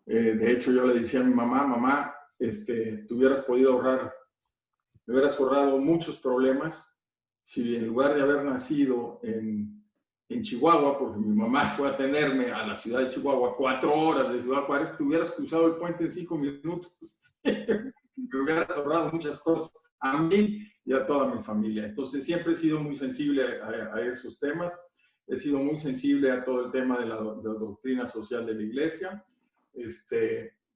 De hecho, yo le decía a mi mamá, mamá, te hubieras podido ahorrar, me hubieras ahorrado muchos problemas si en lugar de haber nacido en Chihuahua, porque mi mamá fue a tenerme a la ciudad de Chihuahua 4 horas de Ciudad Juárez, te hubieras cruzado el puente en 5 minutos. Me hubieras ahorrado muchas cosas a mí y a toda mi familia. Entonces siempre he sido muy sensible a esos temas. He sido muy sensible a todo el tema de la doctrina social de la Iglesia.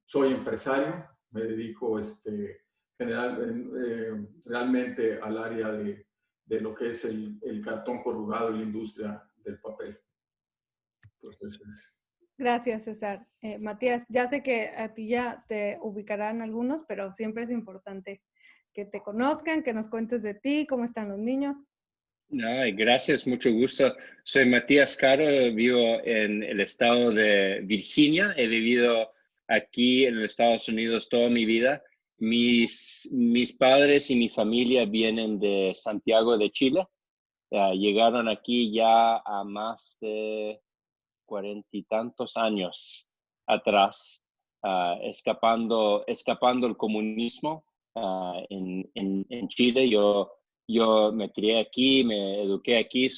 Soy empresario, me dedico realmente al área de lo que es el cartón corrugado y la industria del papel. Entonces, gracias, César. Matías, ya sé que a ti ya te ubicarán algunos, pero siempre es importante que te conozcan, que nos cuentes de ti, cómo están los niños. Ay, gracias, mucho gusto. Soy Matías Caro, vivo en el estado de Virginia. He vivido aquí en los Estados Unidos toda mi vida. Mis padres y mi familia vienen de Santiago de Chile. Llegaron aquí ya a más de 40 y tantos años atrás, escapando el comunismo en Chile. Yo me crié aquí, me eduqué aquí,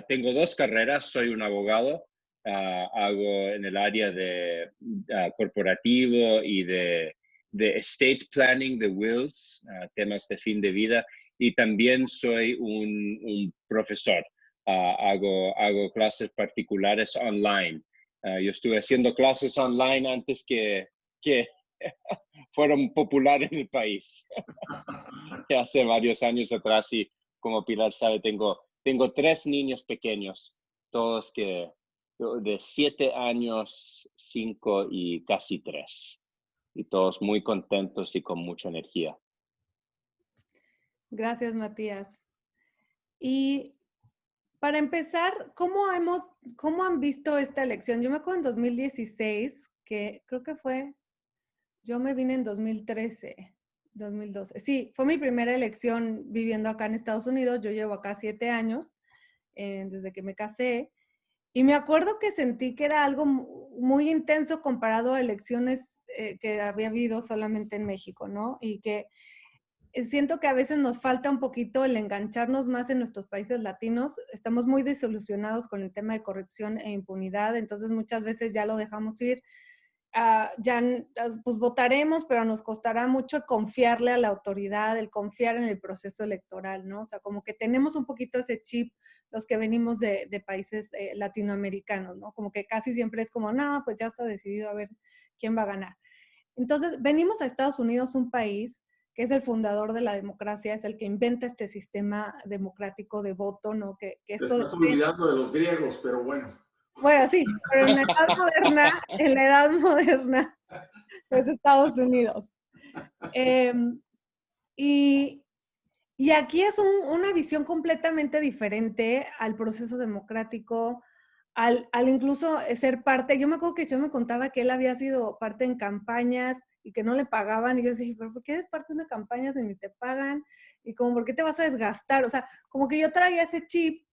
tengo 2 carreras, soy un abogado, hago en el área de corporativo y de estate planning, de wills, temas de fin de vida, y también soy un profesor. Hago clases particulares online. Yo estuve haciendo clases online antes que fueron populares en el país. Hace varios años atrás, y como Pilar sabe, tengo 3 niños pequeños, todos de 7 años, 5 y casi 3. Y todos muy contentos y con mucha energía. Gracias, Matías. Y para empezar, ¿cómo han visto esta elección? Yo me acuerdo en 2016, que creo que yo me vine en 2013, 2012. Sí, fue mi primera elección viviendo acá en Estados Unidos. Yo llevo acá 7 años, desde que me casé. Y me acuerdo que sentí que era algo muy intenso comparado a elecciones que había habido solamente en México, ¿no? Y que siento que a veces nos falta un poquito el engancharnos más en nuestros países latinos. Estamos muy desilusionados con el tema de corrupción e impunidad, entonces muchas veces ya lo dejamos ir. Pues votaremos, pero nos costará mucho confiarle a la autoridad, el confiar en el proceso electoral, ¿no? O sea, como que tenemos un poquito ese chip los que venimos de países latinoamericanos, ¿no? Como que casi siempre es como, no, pues ya está decidido a ver quién va a ganar. Entonces, venimos a Estados Unidos, un país que es el fundador de la democracia, es el que inventa este sistema democrático de voto, ¿no? Que te esto estás olvidando de los griegos, pero bueno. bueno, sí, pero en la edad moderna, es Estados Unidos. Y aquí es una visión completamente diferente al proceso democrático, al incluso ser parte. Yo me acuerdo que yo me contaba que él había sido parte en campañas y que no le pagaban, y yo decía, pero ¿por qué eres parte de una campaña si ni te pagan? Y como, ¿por qué te vas a desgastar? O sea, como que yo traía ese chip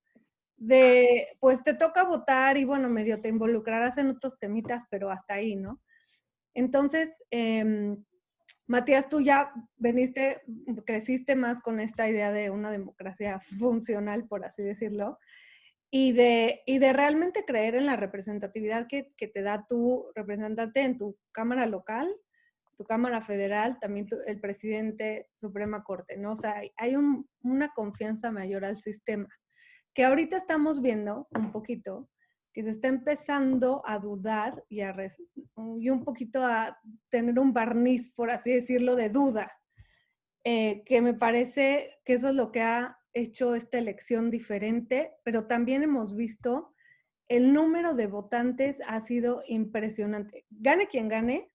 de, pues te toca votar y bueno, medio te involucrarás en otros temitas, pero hasta ahí, ¿no? Entonces, Matías, tú ya creciste más con esta idea de una democracia funcional, por así decirlo, y de realmente creer en la representatividad que te da tu representante en tu Cámara local, tu Cámara Federal, también el presidente, Suprema Corte, ¿no? O sea, hay una confianza mayor al sistema, que ahorita estamos viendo un poquito que se está empezando a dudar y un poquito a tener un barniz, por así decirlo, de duda, que me parece que eso es lo que ha hecho esta elección diferente, pero también hemos visto el número de votantes ha sido impresionante. Gane quien gane,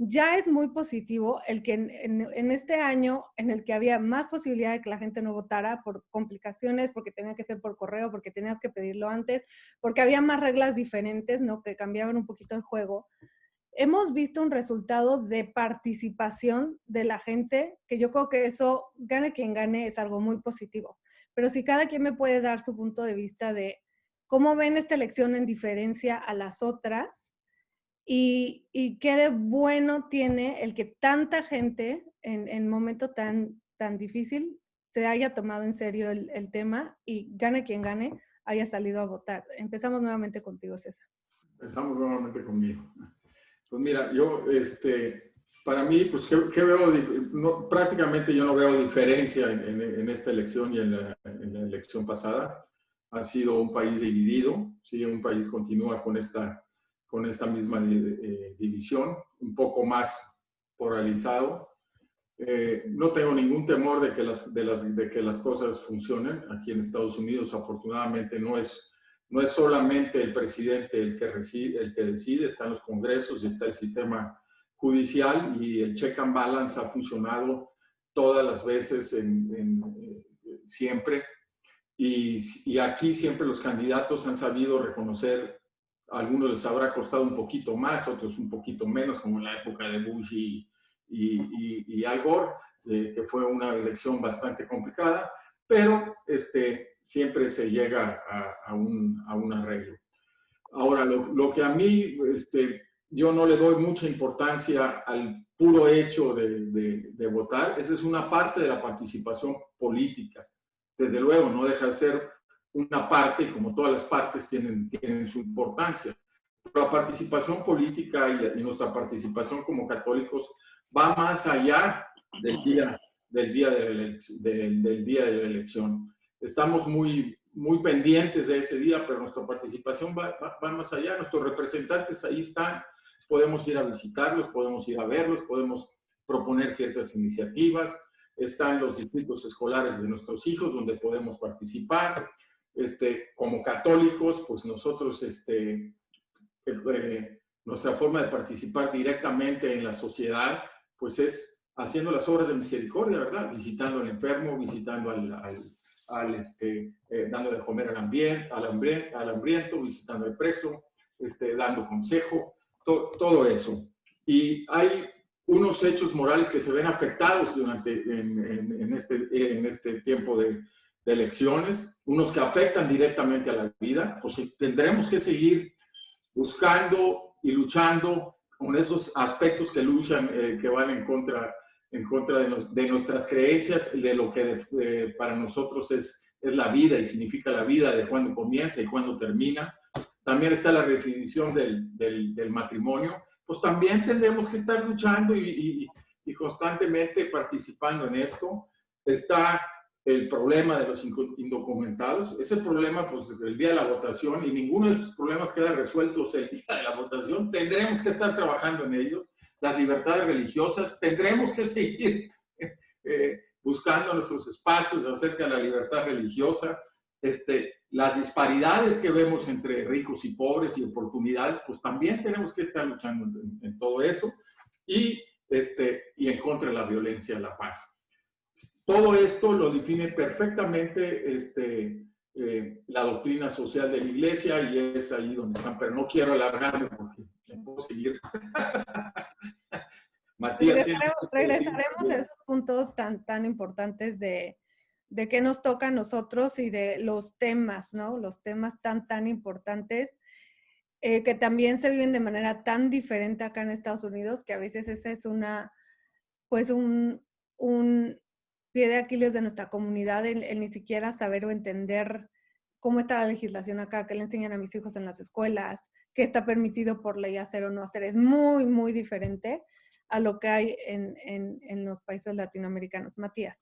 ya es muy positivo el que en este año en el que había más posibilidad de que la gente no votara por complicaciones, porque tenía que ser por correo, porque tenías que pedirlo antes, porque había más reglas diferentes, ¿no? Que cambiaban un poquito el juego. Hemos visto un resultado de participación de la gente, que yo creo que eso, gane quien gane, es algo muy positivo. Pero si cada quien me puede dar su punto de vista de cómo ven esta elección en diferencia a las otras, y qué de bueno tiene el que tanta gente en un momento tan difícil se haya tomado en serio el tema y gane quien gane, haya salido a votar. Empezamos nuevamente contigo, César. Empezamos nuevamente conmigo. Pues mira, yo, para mí, pues, ¿qué veo? No, prácticamente yo no veo diferencia en esta elección y en la elección pasada. Ha sido un país dividido, ¿sí? Un país continúa con esta misma división, un poco más polarizado. No tengo ningún temor de que las cosas funcionen. Aquí en Estados Unidos, afortunadamente, no es solamente el presidente el que decide, están los congresos y está el sistema judicial, y el check and balance ha funcionado todas las veces, siempre. Y aquí siempre los candidatos han sabido reconocer. A algunos les habrá costado un poquito más, otros un poquito menos, como en la época de Bush y Al Gore, que fue una elección bastante complicada, pero siempre se llega a un arreglo. Ahora, lo que a mí, yo no le doy mucha importancia al puro hecho de votar. Esa es una parte de la participación política. Desde luego, no deja de ser una parte, y como todas las partes tienen su importancia. Pero la participación política y nuestra participación como católicos va más allá del día de la elección. Estamos muy pendientes de ese día, pero nuestra participación va más allá. Nuestros representantes ahí están, podemos ir a visitarlos, podemos ir a verlos, podemos proponer ciertas iniciativas. Están los distritos escolares de nuestros hijos donde podemos participar. Como católicos, pues nosotros, nuestra forma de participar directamente en la sociedad, pues es haciendo las obras de misericordia, ¿verdad? Visitando al enfermo, visitando dando de comer al hambriento, visitando al preso, dando consejo, todo eso. Y hay unos hechos morales que se ven afectados en este tiempo de elecciones, unos que afectan directamente a la vida. Pues tendremos que seguir buscando y luchando con esos aspectos que van en contra de nuestras creencias, de lo que para nosotros es la vida y significa la vida, de cuándo comienza y cuándo termina. También está la definición del matrimonio. Pues también tendremos que estar luchando y constantemente participando en esto. Está el problema de los indocumentados. Ese problema, pues, el día de la votación, y ninguno de estos problemas queda resueltos el día de la votación. Tendremos que estar trabajando en ellos. Las libertades religiosas, tendremos que seguir buscando nuestros espacios acerca de la libertad religiosa. Las disparidades que vemos entre ricos y pobres y oportunidades, pues también tenemos que estar luchando en todo eso, y en contra de la violencia y la paz. Todo esto lo define perfectamente la doctrina social de la Iglesia, y es ahí donde están, pero no quiero alargarme porque no puedo seguir. Matías, regresaremos a esos puntos tan importantes de qué nos toca a nosotros y de los temas, ¿no? Los temas tan importantes que también se viven de manera tan diferente acá en Estados Unidos, que a veces esa es un pie de Aquiles de nuestra comunidad, el ni siquiera saber o entender cómo está la legislación acá, qué le enseñan a mis hijos en las escuelas, qué está permitido por ley hacer o no hacer. Es muy diferente a lo que hay en los países latinoamericanos. Matías.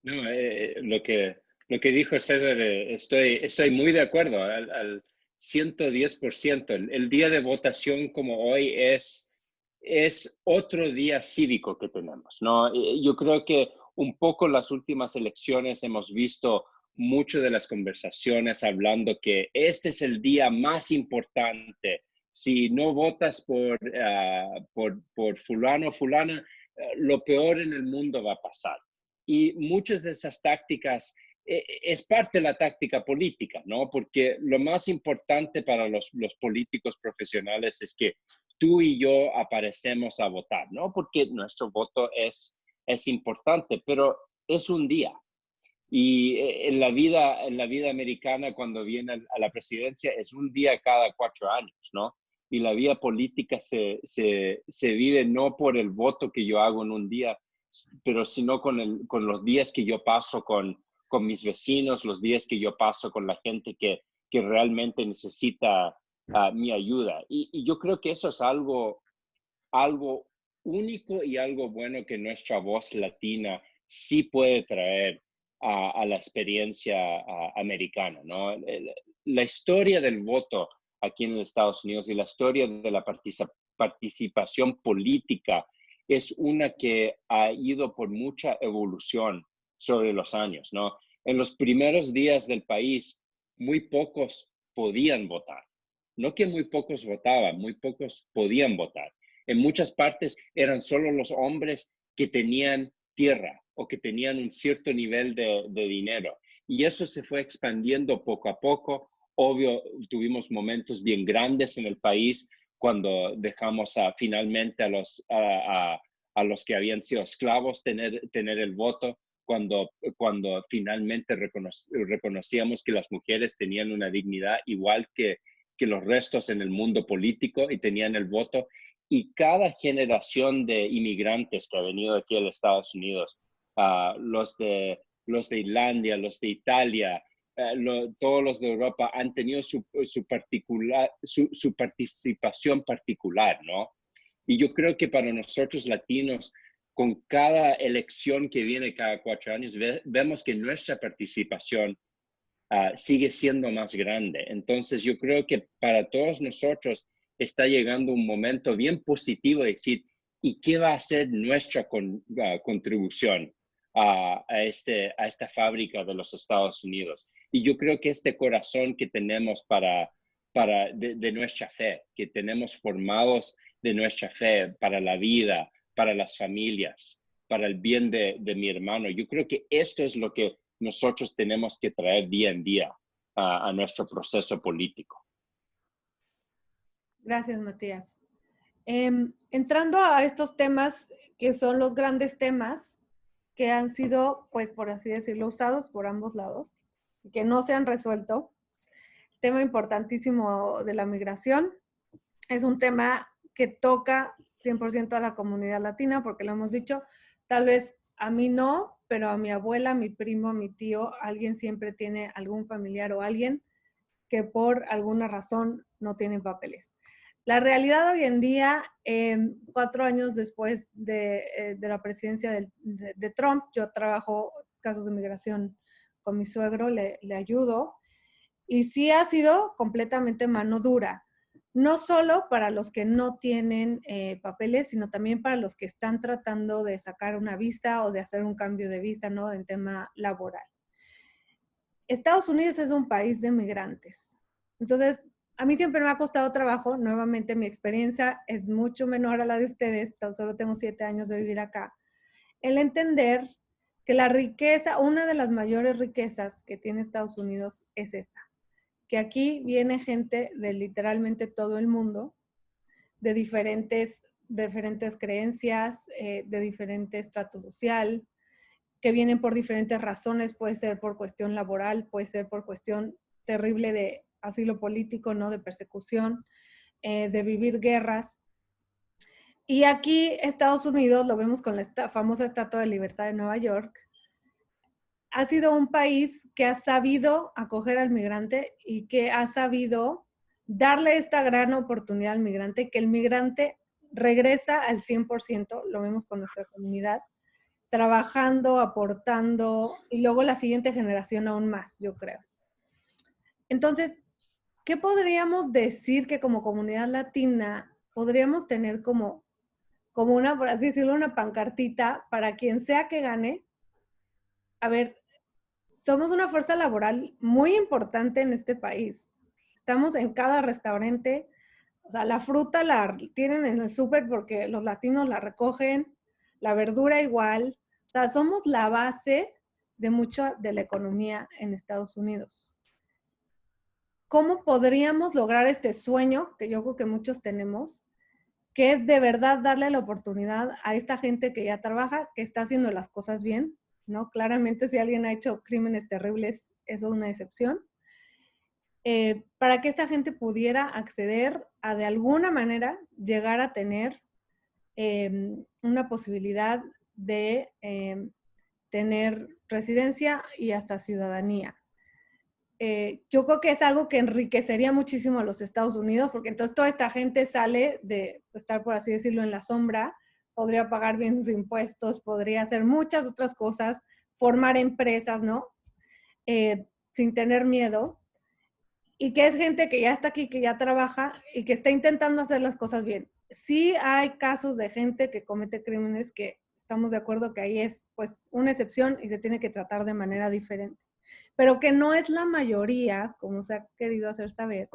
No, lo que dijo César, estoy muy de acuerdo al 110%. El día de votación como hoy es otro día cívico que tenemos, ¿no? Yo creo que un poco las últimas elecciones hemos visto mucho de las conversaciones hablando que este es el día más importante. Si no votas por fulano o fulana, lo peor en el mundo va a pasar. Y muchas de esas tácticas es parte de la táctica política, ¿no? Porque lo más importante para los políticos profesionales es que tú y yo aparecemos a votar, ¿no? Porque nuestro voto es importante, pero es un día. Y en la vida americana, cuando viene a la presidencia, es un día cada 4 años, ¿no? y la vida política se vive no por el voto que yo hago en un día, pero sino con los días que yo paso con mis vecinos, los días que yo paso con la gente que realmente necesita mi ayuda. Y yo creo que eso es algo único y algo bueno que nuestra voz latina sí puede traer a la experiencia americana, ¿no? La historia del voto aquí en los Estados Unidos y la historia de la participación política es una que ha ido por mucha evolución sobre los años, ¿no? En los primeros días del país, muy pocos podían votar. No que muy pocos votaban, muy pocos podían votar. En muchas partes eran solo los hombres que tenían tierra o que tenían un cierto nivel de dinero. Y eso se fue expandiendo poco a poco. Obvio, tuvimos momentos bien grandes en el país cuando dejamos finalmente a los que habían sido esclavos tener el voto, cuando finalmente reconocíamos que las mujeres tenían una dignidad igual que los restos en el mundo político y tenían el voto. Y cada generación de inmigrantes que ha venido aquí a los Estados Unidos, los de Irlanda, los de Italia, todos los de Europa han tenido su participación particular, ¿no? Y yo creo que para nosotros latinos, con cada elección que viene cada 4 años, vemos que nuestra participación sigue siendo más grande. Entonces, yo creo que para todos nosotros está llegando un momento bien positivo de decir, ¿y qué va a ser nuestra contribución a esta fábrica de los Estados Unidos? Y yo creo que este corazón que tenemos de nuestra fe, que tenemos formados de nuestra fe para la vida, para las familias, para el bien de mi hermano, yo creo que esto es lo que nosotros tenemos que traer día en día a nuestro proceso político. Gracias, Matías. Entrando a estos temas que son los grandes temas que han sido, pues por así decirlo, usados por ambos lados y que no se han resuelto. El tema importantísimo de la migración es un tema que toca 100% a la comunidad latina, porque lo hemos dicho, tal vez a mí no, pero a mi abuela, a mi primo, a mi tío, alguien siempre tiene algún familiar o alguien que por alguna razón no tienen papeles. La realidad hoy en día, 4 años después de la presidencia de Trump, yo trabajo casos de migración con mi suegro, le ayudo, y sí ha sido completamente mano dura. No solo para los que no tienen papeles, sino también para los que están tratando de sacar una visa o de hacer un cambio de visa, ¿no? En tema laboral. Estados Unidos es un país de migrantes. Entonces, a mí siempre me ha costado trabajo. Nuevamente, mi experiencia es mucho menor a la de ustedes. Solo tengo 7 años de vivir acá. El entender que la riqueza, una de las mayores riquezas que tiene Estados Unidos es esta. Que aquí viene gente de literalmente todo el mundo, de diferentes creencias, de diferente estrato social, que vienen por diferentes razones, puede ser por cuestión laboral, puede ser por cuestión terrible de asilo político, ¿no? De persecución, de vivir guerras. Y aquí Estados Unidos, lo vemos con la famosa Estatua de Libertad de Nueva York, ha sido un país que ha sabido acoger al migrante y que ha sabido darle esta gran oportunidad al migrante, que el migrante regresa al 100%, lo vemos con nuestra comunidad, trabajando, aportando, y luego la siguiente generación aún más, yo creo. Entonces, ¿qué podríamos decir que como comunidad latina podríamos tener como una, por así decirlo, una pancartita para quien sea que gane? A ver, somos una fuerza laboral muy importante en este país. Estamos en cada restaurante. O sea, la fruta la tienen en el súper porque los latinos la recogen, la verdura igual. O sea, somos la base de mucho de la economía en Estados Unidos. ¿Cómo podríamos lograr este sueño que yo creo que muchos tenemos, que es de verdad darle la oportunidad a esta gente que ya trabaja, que está haciendo las cosas bien, ¿no? Claramente si alguien ha hecho crímenes terribles, eso es una excepción. para que esta gente pudiera acceder a, de alguna manera, llegar a tener una posibilidad de tener residencia y hasta ciudadanía. Yo creo que es algo que enriquecería muchísimo a los Estados Unidos, porque entonces toda esta gente sale de estar, por así decirlo, en la sombra, podría pagar bien sus impuestos, podría hacer muchas otras cosas, formar empresas, ¿no? Sin tener miedo. Y que es gente que ya está aquí, que ya trabaja y que está intentando hacer las cosas bien. Sí hay casos de gente que comete crímenes que estamos de acuerdo que ahí es pues una excepción y se tiene que tratar de manera diferente, pero que no es la mayoría, como se ha querido hacer saber,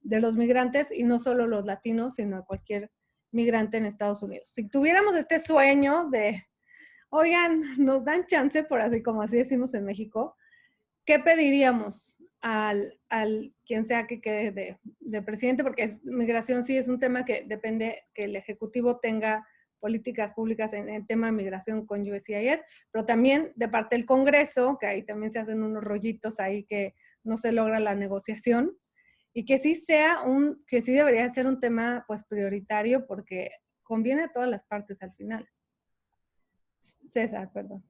de los migrantes, y no solo los latinos, sino cualquier migrante en Estados Unidos. Si tuviéramos este sueño de, oigan, nos dan chance, por así como así decimos en México, ¿qué pediríamos al quien sea que quede de presidente? Porque migración sí es un tema que depende que el Ejecutivo tenga políticas públicas en el tema de migración con USCIS, pero también de parte del Congreso, que ahí también se hacen unos rollitos ahí que no se logra la negociación, y que sí que sí debería ser un tema pues prioritario porque conviene a todas las partes al final. César, perdón.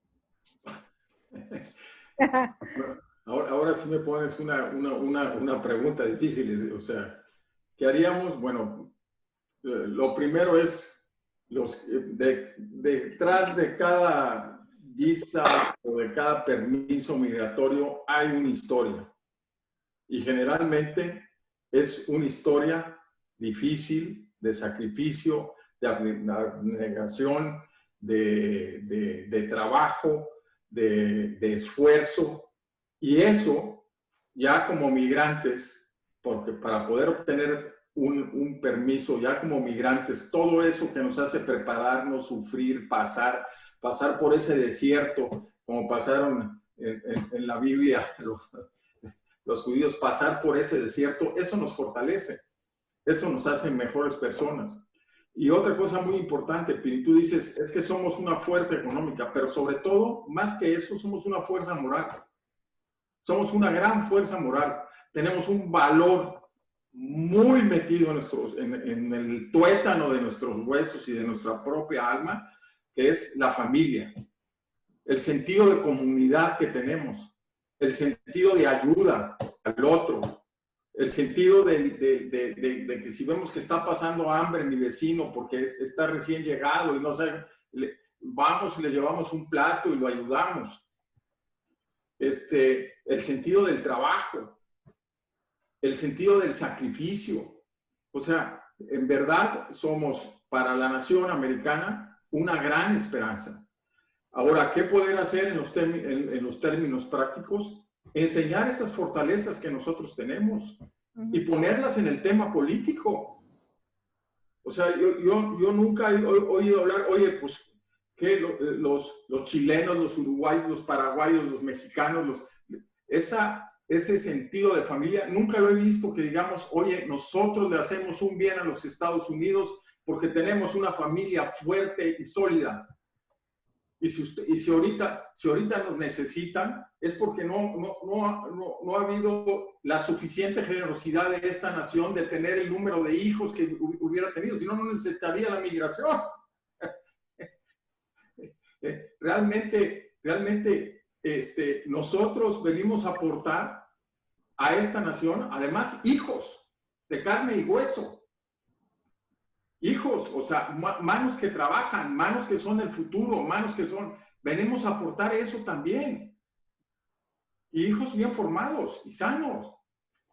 Ahora sí me pones una pregunta difícil, o sea, ¿qué haríamos? Bueno, lo primero es, detrás de cada visa o de cada permiso migratorio hay una historia. Y generalmente es una historia difícil, de sacrificio, de abnegación, de trabajo, de esfuerzo. Y eso, ya como migrantes, porque para poder obtener un permiso, ya como migrantes, todo eso que nos hace prepararnos, sufrir, pasar por ese desierto, como pasaron en la Biblia los judíos, pasar por ese desierto, eso nos fortalece, eso nos hace mejores personas. Y otra cosa muy importante, Piri, tú dices, es que somos una fuerza económica, pero sobre todo, más que eso, somos una fuerza moral. Somos una gran fuerza moral. Tenemos un valor muy metido en el tuétano de nuestros huesos y de nuestra propia alma, que es la familia. El sentido de comunidad que tenemos. El sentido de ayuda al otro. El sentido de que si vemos que está pasando hambre mi vecino porque está recién llegado y no sé, vamos y le llevamos un plato y lo ayudamos. El sentido del trabajo, el sentido del sacrificio. O sea, en verdad somos para la nación americana una gran esperanza. Ahora, ¿qué poder hacer en los términos prácticos? Enseñar esas fortalezas que nosotros tenemos y ponerlas en el tema político. O sea, yo nunca he oído hablar, oye, pues, que los chilenos, los uruguayos, los paraguayos, los mexicanos, ese sentido de familia, nunca lo he visto que digamos, oye, nosotros le hacemos un bien a los Estados Unidos porque tenemos una familia fuerte y sólida. Y si ahorita nos necesitan, es porque no ha habido la suficiente generosidad de esta nación de tener el número de hijos que hubiera tenido, si no, no necesitaría la migración. Realmente, nosotros venimos a aportar a esta nación, además, hijos de carne y hueso. Hijos, o sea, manos que trabajan, manos que son el futuro, manos que son... Venimos a aportar eso también. Y hijos bien formados y sanos.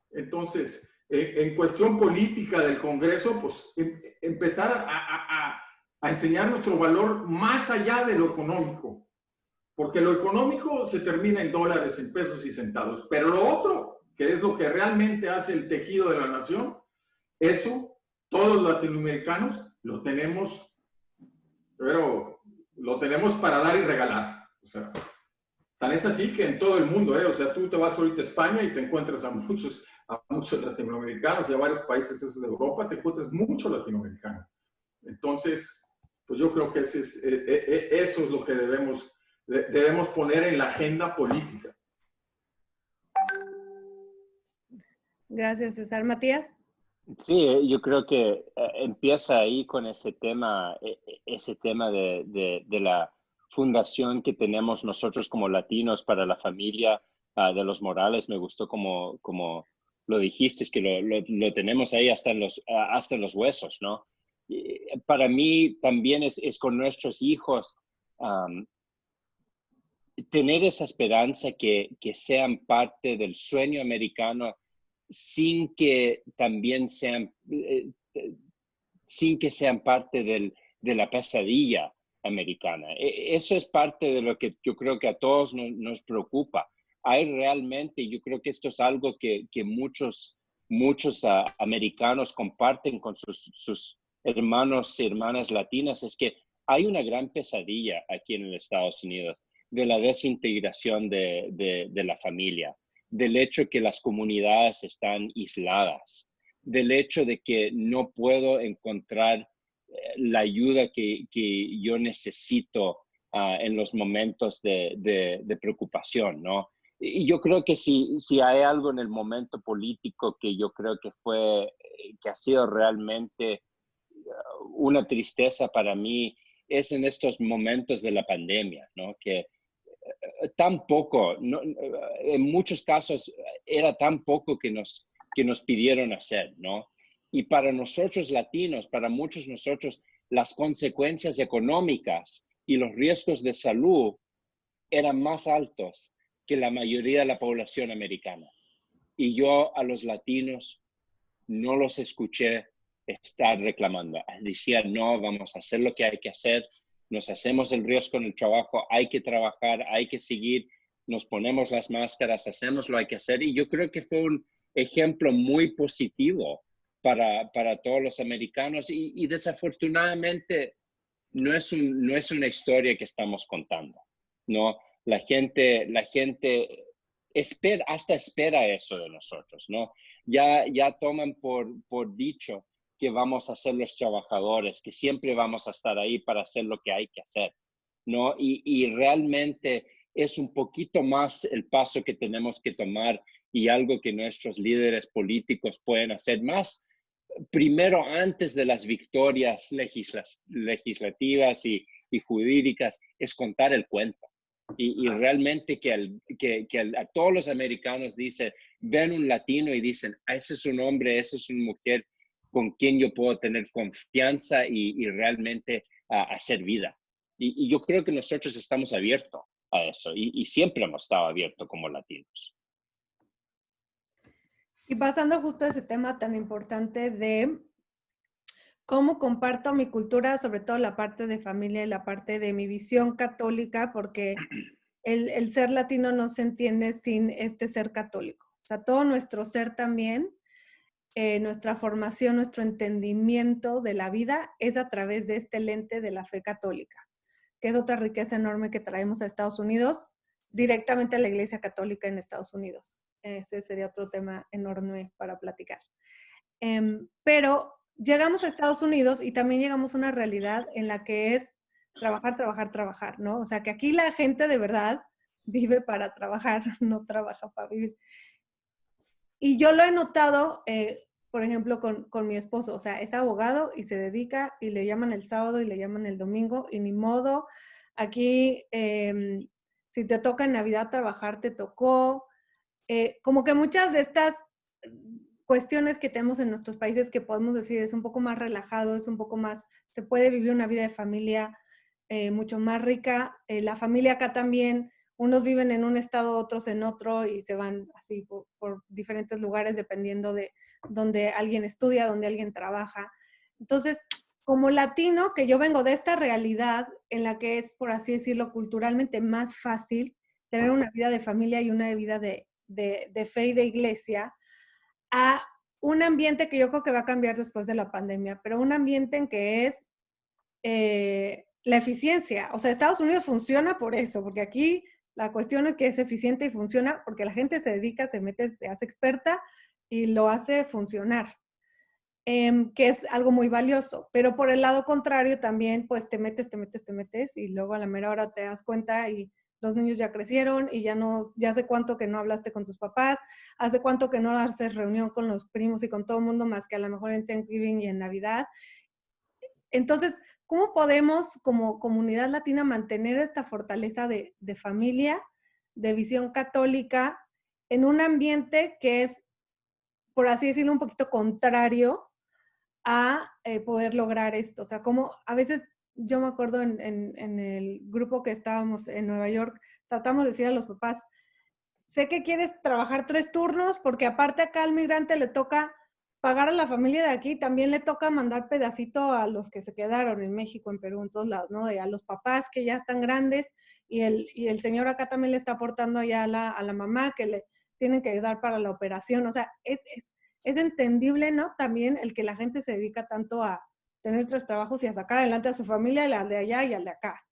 Entonces, en cuestión política del Congreso, pues empezar a enseñar nuestro valor más allá de lo económico. Porque lo económico se termina en dólares, en pesos y centavos. Pero lo otro, que es lo que realmente hace el tejido de la nación, eso, todos los latinoamericanos lo tenemos, pero lo tenemos para dar y regalar. O sea, tan es así que en todo el mundo, o sea, tú te vas ahorita a España y te encuentras a muchos latinoamericanos y a varios países esos de Europa, te encuentras mucho latinoamericano. Entonces, pues yo creo que eso es lo que debemos poner en la agenda política. Gracias, César. Matías. Sí, yo creo que empieza ahí con ese tema de la fundación que tenemos nosotros como latinos para la familia de los Morales. Me gustó como lo dijiste, es que lo tenemos ahí hasta en los huesos, ¿no? Para mí también es con nuestros hijos tener esa esperanza que sean parte del sueño americano sin que también sin que sean parte de la pesadilla americana. Eso es parte de lo que yo creo que a todos nos preocupa. Hay realmente, yo creo que esto es algo que muchos americanos comparten con sus hermanos y hermanas latinas, es que hay una gran pesadilla aquí en los Estados Unidos de la desintegración de la familia, del hecho que las comunidades están aisladas, del hecho de que no puedo encontrar la ayuda que yo necesito en los momentos de preocupación, ¿no? Y yo creo que si hay algo en el momento político que yo creo que ha sido realmente una tristeza para mí, es en estos momentos de la pandemia, ¿no? Que tan poco, no, en muchos casos era tan poco que nos pidieron hacer, ¿no? Y para nosotros latinos, para muchos de nosotros, las consecuencias económicas y los riesgos de salud eran más altos que la mayoría de la población americana. Y yo a los latinos no los escuché estar reclamando. Decían, no, vamos a hacer lo que hay que hacer, nos hacemos el riesgo en el trabajo, hay que trabajar, hay que seguir, nos ponemos las máscaras, hacemos lo que hay que hacer. Y yo creo que fue un ejemplo muy positivo para todos los americanos y desafortunadamente no es una historia que estamos contando, ¿no? La gente espera eso de nosotros, ¿no? Ya toman por dicho que vamos a ser los trabajadores, que siempre vamos a estar ahí para hacer lo que hay que hacer, ¿no? Y realmente es un poquito más el paso que tenemos que tomar y algo que nuestros líderes políticos pueden hacer más primero antes de las victorias legislativas y jurídicas, es contar el cuento. Y realmente a todos los americanos ven un latino y dicen, ese es un hombre, esa es una mujer con quien yo puedo tener confianza y realmente hacer vida. Y yo creo que nosotros estamos abiertos a eso y siempre hemos estado abiertos como latinos. Y pasando justo a ese tema tan importante de cómo comparto mi cultura, sobre todo la parte de familia y la parte de mi visión católica, porque el ser latino no se entiende sin este ser católico. O sea, todo nuestro ser también, nuestra formación, nuestro entendimiento de la vida es a través de este lente de la fe católica, que es otra riqueza enorme que traemos a Estados Unidos, directamente a la Iglesia Católica en Estados Unidos. Ese sería otro tema enorme para platicar. Pero llegamos a Estados Unidos y también llegamos a una realidad en la que es trabajar, trabajar, trabajar, ¿no? O sea, que aquí la gente de verdad vive para trabajar, no trabaja para vivir. Y yo lo he notado, por ejemplo, con mi esposo. O sea, es abogado y se dedica y le llaman el sábado y le llaman el domingo y ni modo. Aquí, si te toca en Navidad trabajar, te tocó. Como que muchas de estas cuestiones que tenemos en nuestros países que podemos decir es un poco más relajado, es un poco más, se puede vivir una vida de familia mucho más rica. La familia acá también, unos viven en un estado, otros en otro y se van así por diferentes lugares dependiendo de donde alguien estudia, donde alguien trabaja. Entonces, como latino, que yo vengo de esta realidad en la que es, por así decirlo, culturalmente más fácil tener una vida de familia y una vida de fe y de iglesia, a un ambiente que yo creo que va a cambiar después de la pandemia, pero un ambiente en que es la eficiencia. O sea, Estados Unidos funciona por eso, porque aquí la cuestión es que es eficiente y funciona porque la gente se dedica, se mete, se hace experta y lo hace funcionar, que es algo muy valioso. Pero por el lado contrario también, pues te metes y luego a la mera hora te das cuenta y los niños ya crecieron y ya hace cuánto que no hablaste con tus papás, hace cuánto que no haces reunión con los primos y con todo el mundo más que a lo mejor en Thanksgiving y en Navidad. Entonces, ¿cómo podemos como comunidad latina mantener esta fortaleza de familia, de visión católica, en un ambiente que es, por así decirlo, un poquito contrario a poder lograr esto? O sea, como a veces yo me acuerdo en el grupo que estábamos en Nueva York, tratamos de decir a los papás, sé que quieres trabajar 3 turnos porque aparte acá al migrante le toca pagar a la familia de aquí, también le toca mandar pedacito a los que se quedaron en México, en Perú, en todos lados, ¿no? A los papás que ya están grandes y el señor acá también le está aportando allá a la mamá que le tienen que ayudar para la operación. O sea, es entendible, ¿no? También el que la gente se dedica tanto a tener 3 trabajos y a sacar adelante a su familia, la de allá y al de acá.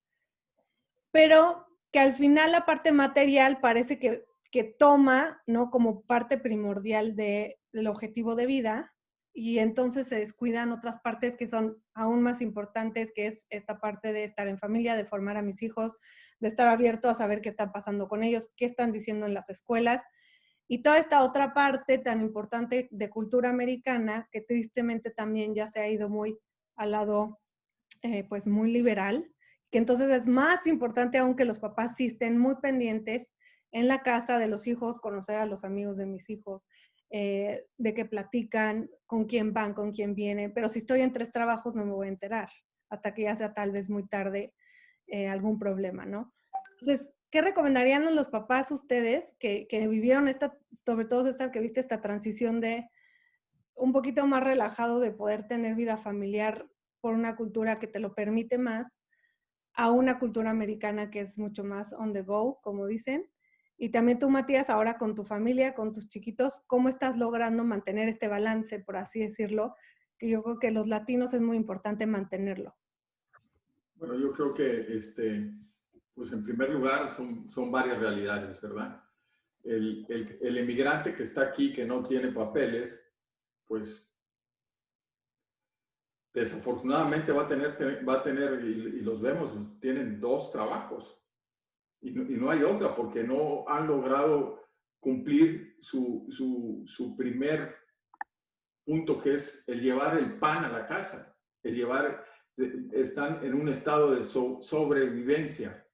Pero que al final la parte material parece que toma, ¿no? Como parte primordial del objetivo de vida, y entonces se descuidan otras partes que son aún más importantes, que es esta parte de estar en familia, de formar a mis hijos, de estar abierto a saber qué está pasando con ellos, qué están diciendo en las escuelas, y toda esta otra parte tan importante de cultura americana, que tristemente también ya se ha ido muy al lado, pues muy liberal, que entonces es más importante aún que los papás sí estén muy pendientes en la casa de los hijos, conocer a los amigos de mis hijos, de qué platican, con quién van, con quién vienen, pero si estoy en 3 trabajos no me voy a enterar, hasta que ya sea tal vez muy tarde algún problema, ¿no? Entonces, ¿qué recomendarían a los papás ustedes que vivieron sobre todo César, que viste esta transición de un poquito más relajado de poder tener vida familiar por una cultura que te lo permite más, a una cultura americana que es mucho más on the go, como dicen? Y también tú, Matías, ahora con tu familia, con tus chiquitos, ¿cómo estás logrando mantener este balance, por así decirlo? Que yo creo que los latinos es muy importante mantenerlo. Bueno, yo creo que, pues en primer lugar, son varias realidades, ¿verdad? El emigrante que está aquí, que no tiene papeles, pues desafortunadamente va a tener y los vemos, tienen 2 trabajos. Y no hay otra, porque no han logrado cumplir su primer punto, que es el llevar el pan a la casa, están en un estado de sobrevivencia.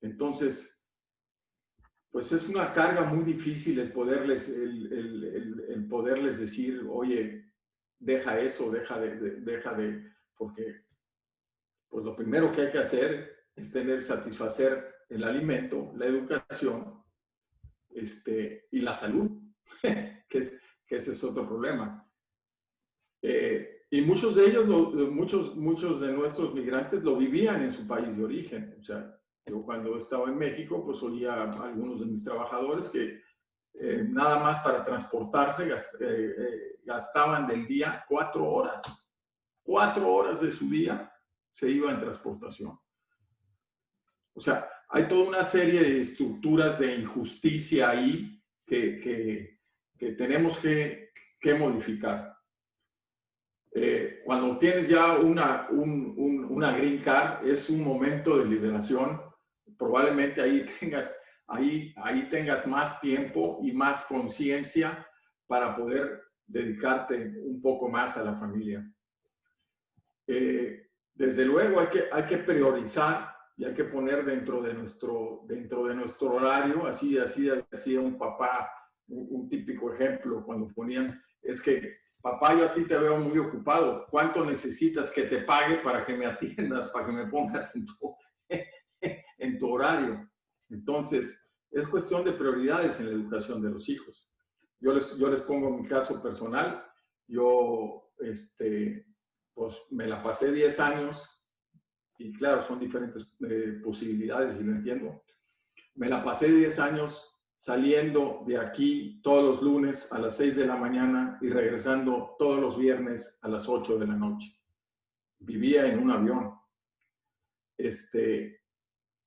Entonces, pues es una carga muy difícil el poderles decir, oye, deja eso, deja de, porque pues lo primero que hay que hacer es satisfacer el alimento, la educación, y la salud, que ese es otro problema. Y muchos de ellos, muchos de nuestros migrantes lo vivían en su país de origen. O sea, yo cuando estaba en México, pues oía a algunos de mis trabajadores que nada más para transportarse gastaban del día 4 horas. 4 horas de su día se iba en transportación. O sea, hay toda una serie de estructuras de injusticia ahí que tenemos que modificar. Cuando tienes ya una green card, es un momento de liberación. Probablemente ahí tengas más tiempo y más conciencia para poder dedicarte un poco más a la familia. Desde luego hay que priorizar y hay que poner dentro de nuestro horario. Así decía un papá, un típico ejemplo cuando ponían, es que papá, yo a ti te veo muy ocupado, ¿cuánto necesitas que te pague para que me atiendas, para que me pongas en tu horario? Entonces, es cuestión de prioridades en la educación de los hijos. Yo les pongo mi caso personal. Yo, pues me la pasé 10 años, y claro, son diferentes posibilidades y lo entiendo. Me la pasé 10 años saliendo de aquí todos los lunes a las 6 de la mañana y regresando todos los viernes a las 8 de la noche. Vivía en un avión.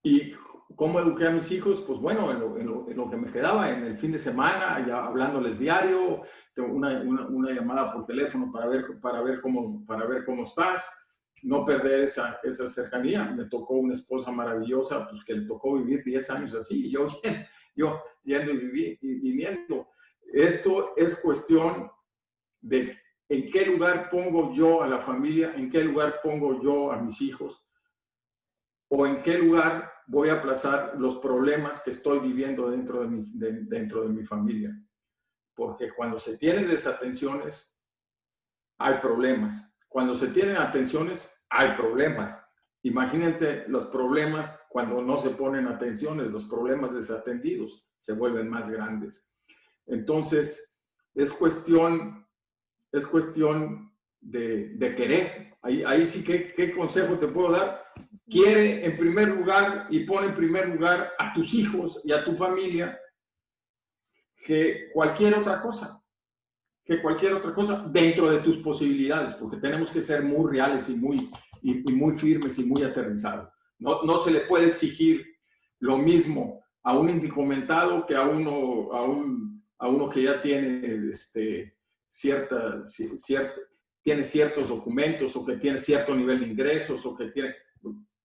¿Y cómo eduqué a mis hijos? Pues bueno, en lo que me quedaba, en el fin de semana, ya hablándoles diario, una llamada por teléfono para ver cómo estás. no perder esa cercanía. Me tocó una esposa maravillosa, pues que le tocó vivir 10 años así, y yo yendo y viniendo. Esto es cuestión de en qué lugar pongo yo a la familia, en qué lugar pongo yo a mis hijos, o en qué lugar voy a aplazar los problemas que estoy viviendo dentro de mi familia. Porque cuando se tienen desatenciones, hay problemas. Cuando se tienen atenciones, hay problemas. Imagínate los problemas cuando no se ponen atenciones, los problemas desatendidos se vuelven más grandes. Entonces, es cuestión de querer. Ahí sí, ¿qué consejo te puedo dar? Quiere en primer lugar y pone en primer lugar a tus hijos y a tu familia que cualquier otra cosa. Dentro de tus posibilidades, porque tenemos que ser muy reales y muy firmes y muy aterrizados. No se le puede exigir lo mismo a un indocumentado que a uno que ya tiene tiene ciertos documentos, o que tiene cierto nivel de ingresos, o que tiene...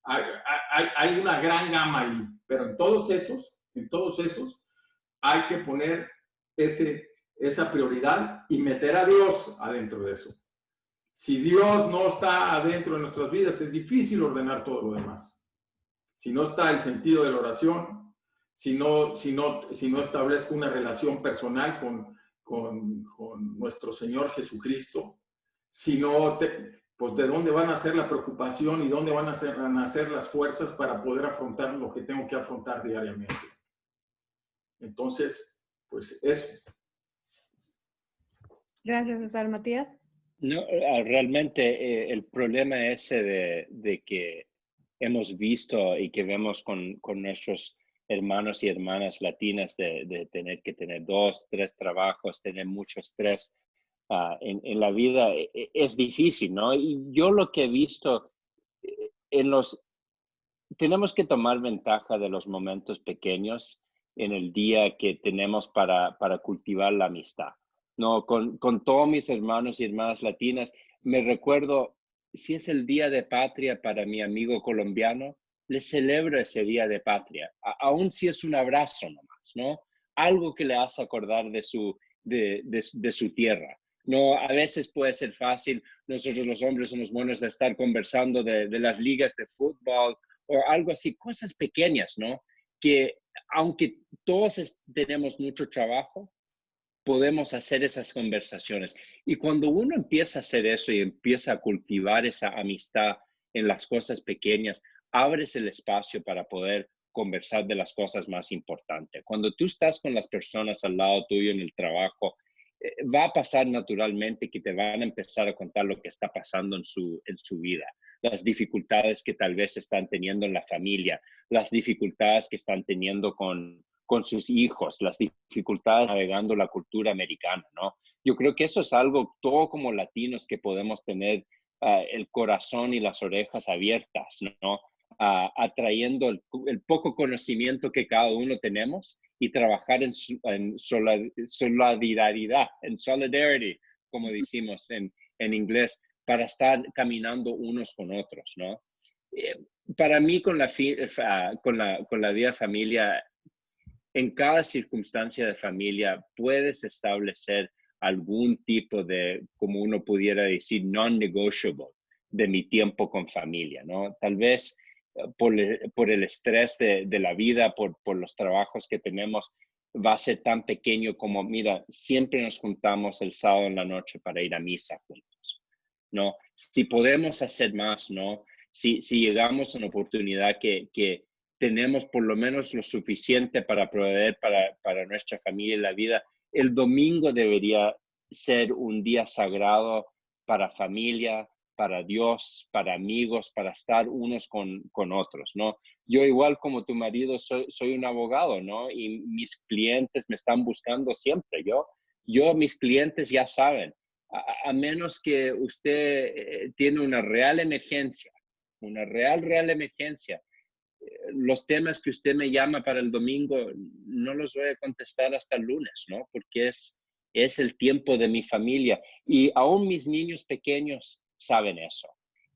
Hay una gran gama ahí, pero en todos esos hay que poner esa prioridad y meter a Dios adentro de eso. Si Dios no está adentro de nuestras vidas, es difícil ordenar todo lo demás. Si no está el sentido de la oración, si no establezco una relación personal con nuestro Señor Jesucristo, pues de dónde van a ser la preocupación y dónde van a nacer las fuerzas para poder afrontar lo que tengo que afrontar diariamente. Entonces, pues eso. Gracias, César. Matías. No, realmente el problema ese de que hemos visto y que vemos con nuestros hermanos y hermanas latinas de tener que tener 2, 3 trabajos, tener mucho estrés en la vida, es difícil, ¿no? Y yo lo que he visto tenemos que tomar ventaja de los momentos pequeños en el día que tenemos para cultivar la amistad. No, con todos mis hermanos y hermanas latinas, me recuerdo, si es el Día de Patria para mi amigo colombiano, le celebro ese Día de Patria, aun si es un abrazo nomás, ¿no? Algo que le hace acordar de su tierra. No, a veces puede ser fácil, nosotros los hombres somos buenos de estar conversando de las ligas de fútbol o algo así, cosas pequeñas, ¿no? Que aunque todos tenemos mucho trabajo, podemos hacer esas conversaciones. Y cuando uno empieza a hacer eso y empieza a cultivar esa amistad en las cosas pequeñas, abres el espacio para poder conversar de las cosas más importantes. Cuando tú estás con las personas al lado tuyo en el trabajo, va a pasar naturalmente que te van a empezar a contar lo que está pasando en su vida, las dificultades que tal vez están teniendo en la familia, las dificultades que están teniendo con sus hijos, las dificultades navegando la cultura americana, ¿no? Yo creo que eso es algo, todo como latinos, que podemos tener el corazón y las orejas abiertas, ¿no? Atrayendo el poco conocimiento que cada uno tenemos y trabajar en solidaridad, en solidarity, como decimos en inglés, para estar caminando unos con otros, ¿no? Para mí, con la vida de familia, en cada circunstancia de familia puedes establecer algún tipo de, como uno pudiera decir, non-negotiable de mi tiempo con familia, ¿no? Tal vez por el estrés de la vida, por los trabajos que tenemos, va a ser tan pequeño como, mira, siempre nos juntamos el sábado en la noche para ir a misa juntos, ¿no? Si podemos hacer más, ¿no? Si llegamos a una oportunidad que tenemos por lo menos lo suficiente para proveer para nuestra familia y la vida, el domingo debería ser un día sagrado para familia, para Dios, para amigos, para estar unos con otros, ¿no? Yo, igual como tu marido, soy un abogado, ¿no? Y mis clientes me están buscando siempre. Mis clientes ya saben, a menos que usted tiene una real emergencia, los temas que usted me llama para el domingo, no los voy a contestar hasta el lunes, ¿no? Porque es el tiempo de mi familia. Y aún mis niños pequeños saben eso.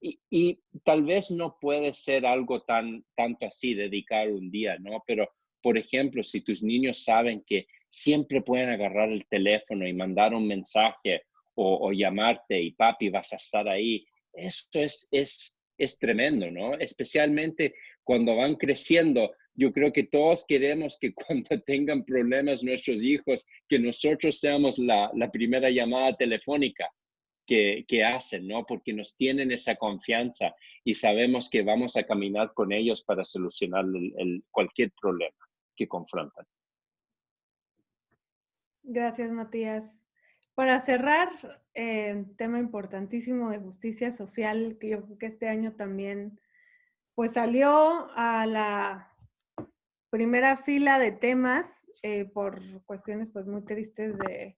Y tal vez no puede ser algo tanto así, dedicar un día, ¿no? Pero, por ejemplo, si tus niños saben que siempre pueden agarrar el teléfono y mandar un mensaje o llamarte y papi, vas a estar ahí, eso es tremendo, ¿no? Especialmente cuando van creciendo. Yo creo que todos queremos que cuando tengan problemas nuestros hijos, que nosotros seamos la primera llamada telefónica que hacen, ¿no? Porque nos tienen esa confianza y sabemos que vamos a caminar con ellos para solucionar cualquier problema que confrontan. Gracias, Matías. Para cerrar, tema importantísimo de justicia social, que yo creo que este año también pues salió a la primera fila de temas por cuestiones pues muy tristes de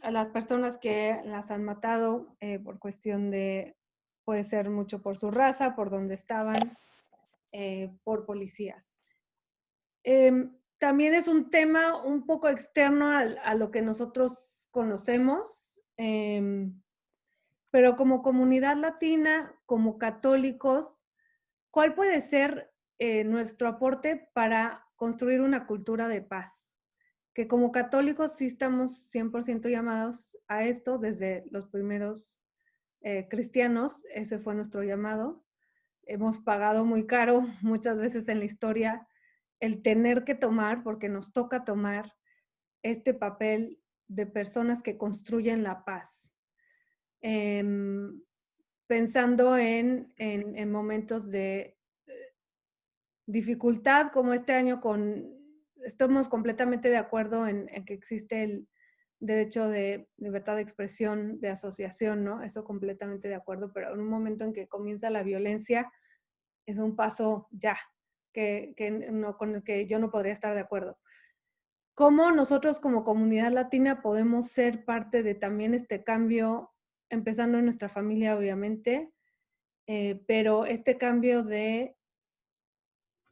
a las personas que las han matado por cuestión de, puede ser mucho por su raza, por donde estaban, por policías. También es un tema un poco externo a lo que nosotros conocemos, pero como comunidad latina, como católicos, ¿cuál puede ser nuestro aporte para construir una cultura de paz? Que como católicos sí estamos 100% llamados a esto desde los primeros cristianos, ese fue nuestro llamado. Hemos pagado muy caro muchas veces en la historia el tener que tomar, porque nos toca tomar este papel de personas que construyen la paz. Pensando en momentos de dificultad, como este año estamos completamente de acuerdo en que existe el derecho de libertad de expresión, de asociación, ¿no? Eso completamente de acuerdo, pero en un momento en que comienza la violencia, es un paso ya, con el que yo no podría estar de acuerdo. ¿Cómo nosotros como comunidad latina podemos ser parte de también este cambio, empezando en nuestra familia, obviamente, pero este cambio de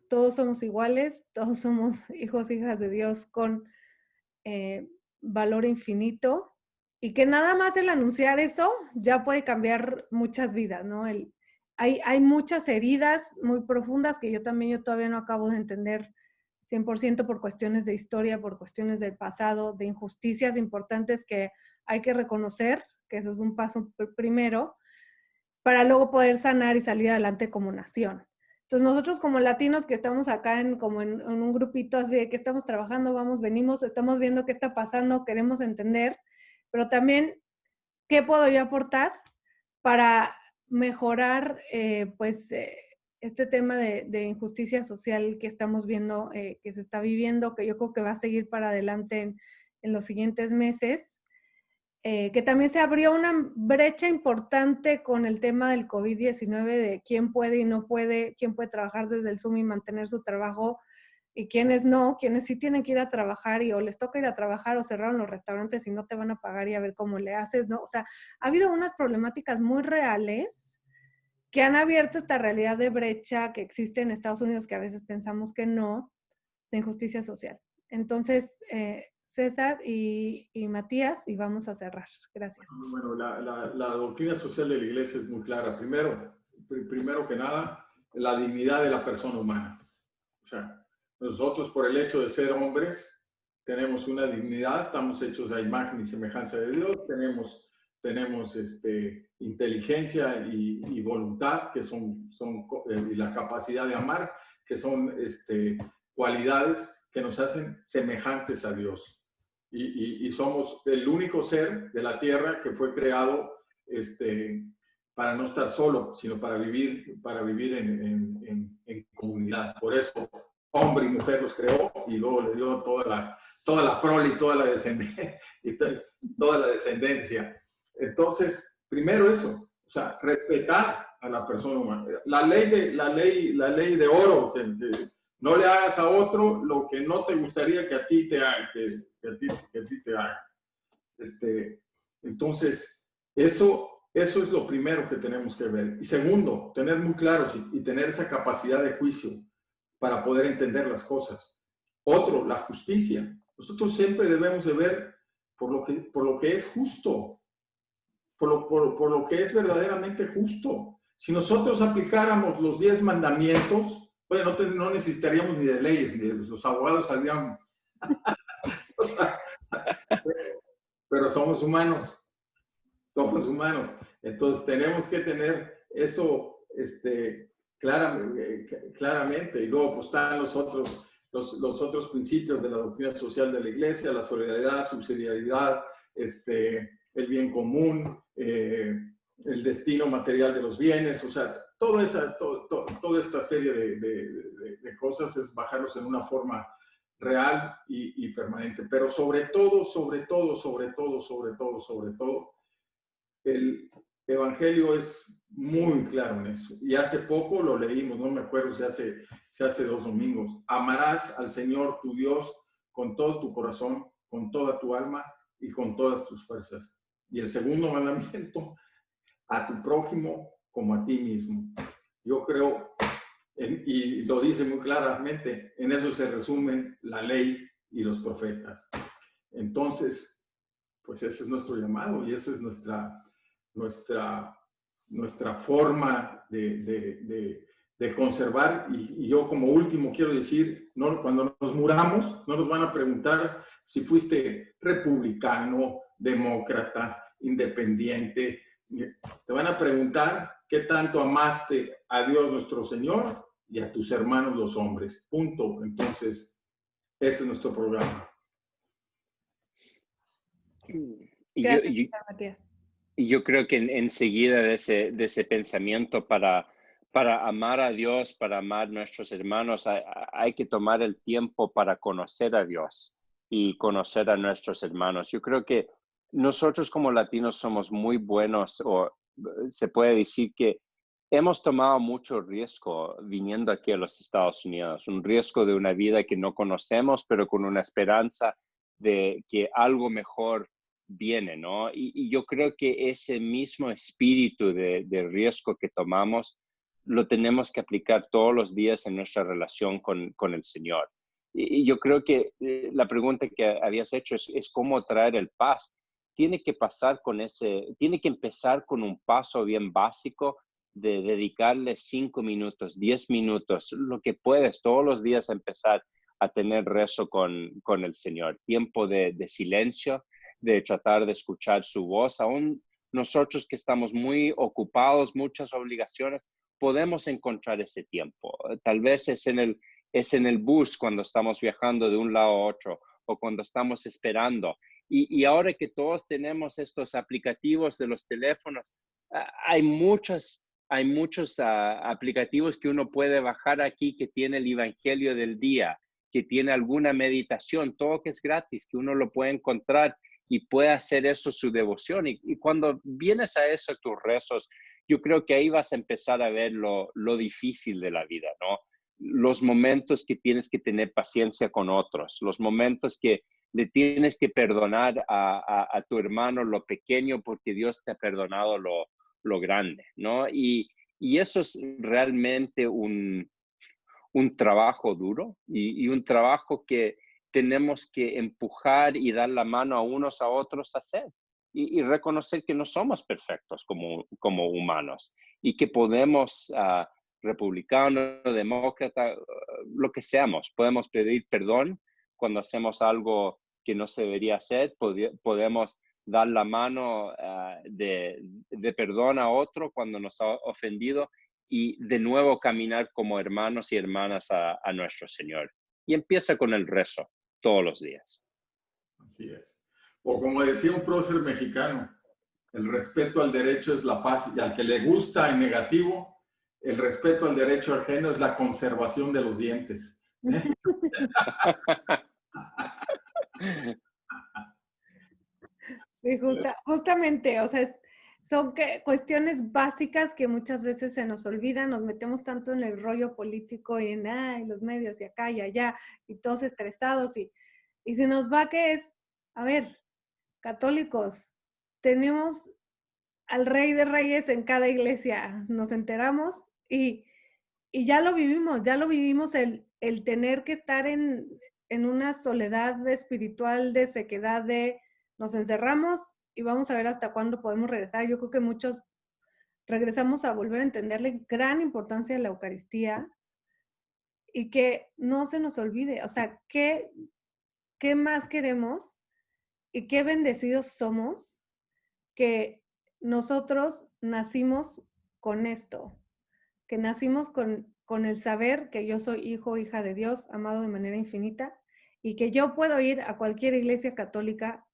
todos somos iguales, todos somos hijos, hijas de Dios con valor infinito, y que nada más el anunciar eso ya puede cambiar muchas vidas, ¿no? Hay muchas heridas muy profundas que yo todavía no acabo de entender 100% por cuestiones de historia, por cuestiones del pasado, de injusticias importantes que hay que reconocer, que eso es un paso primero, para luego poder sanar y salir adelante como nación. Entonces nosotros como latinos que estamos acá en un grupito así de que estamos trabajando, vamos, venimos, estamos viendo qué está pasando, queremos entender, pero también qué puedo yo aportar para mejorar este tema de injusticia social que estamos viendo, que se está viviendo, que yo creo que va a seguir para adelante en los siguientes meses. Que también se abrió una brecha importante con el tema del COVID-19, de quién puede y no puede, quién puede trabajar desde el Zoom y mantener su trabajo y quiénes no, quienes sí tienen que ir a trabajar y o les toca ir a trabajar o cerraron los restaurantes y no te van a pagar y a ver cómo le haces, ¿no? O sea, ha habido unas problemáticas muy reales que han abierto esta realidad de brecha que existe en Estados Unidos, que a veces pensamos que no, de injusticia social. Entonces, César y Matías, y vamos a cerrar. Gracias. Bueno, la doctrina social de la Iglesia es muy clara. Primero que nada, la dignidad de la persona humana. O sea, nosotros por el hecho de ser hombres tenemos una dignidad, estamos hechos a imagen y semejanza de Dios, tenemos inteligencia y voluntad, que y la capacidad de amar, que son cualidades que nos hacen semejantes a Dios. Y somos el único ser de la tierra que fue creado para no estar solo, sino para vivir en comunidad. Por eso, hombre y mujer los creó y luego le dio toda la prole y toda la descendencia. Entonces, primero eso, o sea, respetar a la persona humana. La ley de oro, que no le hagas a otro lo que no te gustaría que a ti te haga, que a ti te haga. Entonces, eso es lo primero que tenemos que ver. Y segundo, tener muy claros y tener esa capacidad de juicio para poder entender las cosas. Otro, la justicia. Nosotros siempre debemos de ver por lo que es justo, por lo que es verdaderamente justo. Si nosotros aplicáramos los 10 mandamientos, bueno, no necesitaríamos ni de leyes, ni de los abogados saldrían. O sea, pero somos humanos. Somos humanos. Entonces tenemos que tener eso claramente. Y luego pues, están los otros principios de la doctrina social de la Iglesia, la solidaridad, subsidiariedad, el bien común, el destino material de los bienes. O sea, toda esta serie de cosas es bajarlos en una forma real y permanente. Pero sobre todo, el Evangelio es muy claro en eso. Y hace poco lo leímos, no me acuerdo si hace 2 domingos. Amarás al Señor tu Dios con todo tu corazón, con toda tu alma y con todas tus fuerzas. Y el segundo mandamiento, a tu prójimo como a ti mismo. Yo creo, y lo dice muy claramente, en eso se resumen la ley y los profetas. Entonces, pues ese es nuestro llamado y esa es nuestra forma de conservar. Y yo como último quiero decir, cuando nos muramos, no nos van a preguntar si fuiste republicano, demócrata, independiente. Te van a preguntar qué tanto amaste a Dios nuestro Señor y a tus hermanos los hombres. Punto. Entonces, ese es nuestro programa. Y yo creo que enseguida de ese pensamiento para amar a Dios, para amar a nuestros hermanos, hay que tomar el tiempo para conocer a Dios y conocer a nuestros hermanos. Yo creo que nosotros como latinos somos muy buenos, o se puede decir que hemos tomado mucho riesgo viniendo aquí a los Estados Unidos, un riesgo de una vida que no conocemos, pero con una esperanza de que algo mejor viene, ¿no? Y yo creo que ese mismo espíritu de riesgo que tomamos lo tenemos que aplicar todos los días en nuestra relación con el Señor. Y yo creo que la pregunta que habías hecho es cómo traer el paz. Tiene que empezar con un paso bien básico de dedicarle 5 minutos, 10 minutos, lo que puedes todos los días empezar a tener rezo con el Señor. Tiempo de silencio, de tratar de escuchar su voz. Aún nosotros que estamos muy ocupados, muchas obligaciones, podemos encontrar ese tiempo. Tal vez es en el bus cuando estamos viajando de un lado a otro o cuando estamos esperando. Y ahora que todos tenemos estos aplicativos de los teléfonos, hay muchos aplicativos que uno puede bajar aquí que tiene el Evangelio del día, que tiene alguna meditación, todo que es gratis, que uno lo puede encontrar y puede hacer eso su devoción. Y cuando vienes a eso, tus rezos, yo creo que ahí vas a empezar a ver lo difícil de la vida, ¿no? Los momentos que tienes que tener paciencia con otros, los momentos que le tienes que perdonar a tu hermano lo pequeño porque Dios te ha perdonado lo grande, ¿no? Y eso es realmente un trabajo duro y un trabajo que tenemos que empujar y dar la mano a unos a otros a hacer y reconocer que no somos perfectos como humanos y que podemos, republicano, demócrata, lo que seamos, podemos pedir perdón cuando hacemos algo que no se debería hacer, podemos dar la mano de perdón a otro cuando nos ha ofendido y de nuevo caminar como hermanos y hermanas a nuestro Señor. Y empieza con el rezo todos los días. Así es. O como decía un prócer mexicano, el respeto al derecho es la paz, y al que le gusta en negativo, el respeto al derecho ajeno es la conservación de los dientes. Sí, justamente, o sea, son cuestiones básicas que muchas veces se nos olvidan, nos metemos tanto en el rollo político y en los medios y acá y allá, y todos estresados, y se nos va que es, a ver, católicos, tenemos al Rey de Reyes en cada iglesia, nos enteramos y ya lo vivimos el tener que estar en una soledad espiritual, de sequedad, nos encerramos y vamos a ver hasta cuándo podemos regresar. Yo creo que muchos regresamos a volver a entenderle gran importancia a la Eucaristía y que no se nos olvide, o sea, ¿qué más queremos y qué bendecidos somos que nosotros nacimos con esto, que nacimos con el saber que yo soy hijo o hija de Dios, amado de manera infinita, y que yo puedo ir a cualquier iglesia católica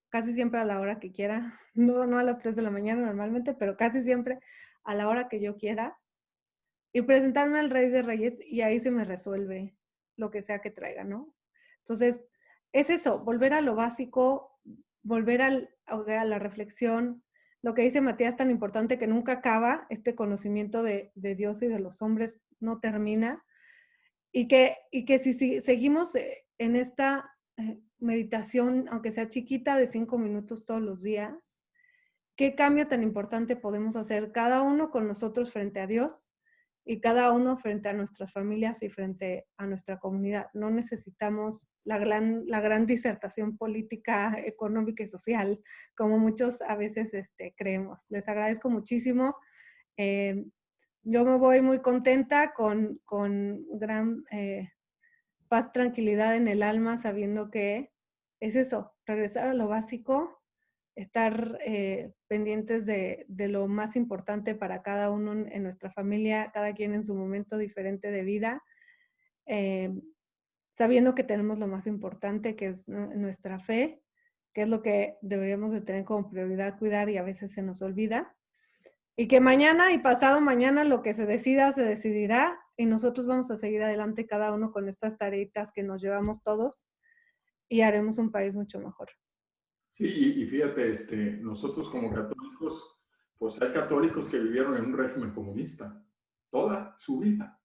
casi siempre a la hora que quiera, no a las 3 de la mañana normalmente, pero casi siempre a la hora que yo quiera, y presentarme al Rey de Reyes y ahí se me resuelve lo que sea que traiga, ¿no? Entonces, es eso, volver a lo básico, volver a la reflexión, lo que dice Matías, tan importante que nunca acaba, este conocimiento de Dios y de los hombres no termina, y que si seguimos en esta meditación, aunque sea chiquita, de 5 minutos todos los días, ¿qué cambio tan importante podemos hacer cada uno con nosotros frente a Dios y cada uno frente a nuestras familias y frente a nuestra comunidad? No necesitamos la gran disertación política, económica y social, como muchos a veces creemos. Les agradezco muchísimo. Yo me voy muy contenta con gran paz, tranquilidad en el alma, sabiendo que es eso, regresar a lo básico, estar pendientes de lo más importante para cada uno en nuestra familia, cada quien en su momento diferente de vida, sabiendo que tenemos lo más importante, que es nuestra fe, que es lo que deberíamos de tener como prioridad cuidar y a veces se nos olvida. Y que mañana y pasado mañana lo que se decida, se decidirá y nosotros vamos a seguir adelante cada uno con estas tareitas que nos llevamos todos y haremos un país mucho mejor. Sí, y fíjate, nosotros como católicos, pues hay católicos que vivieron en un régimen comunista toda su vida.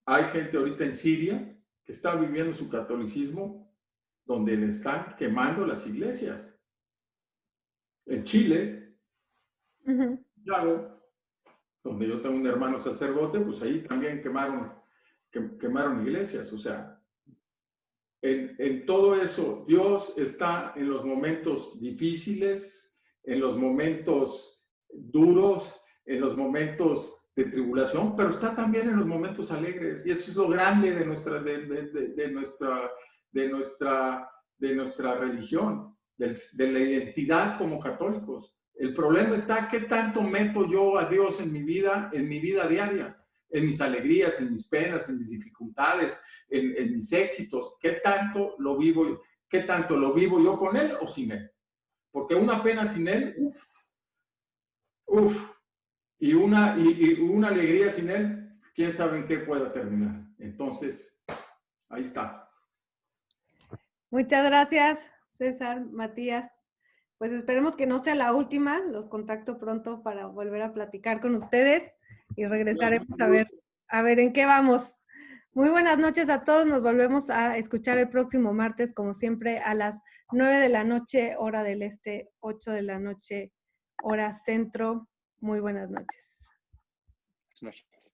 Hay gente ahorita en Siria que está viviendo su catolicismo donde le están quemando las iglesias. En Chile, claro, donde yo tengo un hermano sacerdote, pues ahí también quemaron iglesias. O sea, en todo eso, Dios está en los momentos difíciles, en los momentos duros, en los momentos de tribulación, pero está también en los momentos alegres. Y eso es lo grande de nuestra religión, de la identidad como católicos. El problema está qué tanto meto yo a Dios en mi vida diaria, en mis alegrías, en mis penas, en mis dificultades, en mis éxitos. ¿Qué tanto lo vivo yo con Él o sin Él? Porque una pena sin Él, y una alegría sin Él, quién sabe en qué pueda terminar. Entonces, ahí está. Muchas gracias, César, Matías. Pues esperemos que no sea la última. Los contacto pronto para volver a platicar con ustedes y regresaremos a ver en qué vamos. Muy buenas noches a todos. Nos volvemos a escuchar el próximo martes, como siempre, a las 9 de la noche, hora del este, 8 de la noche, hora centro. Muy buenas noches. Buenas noches.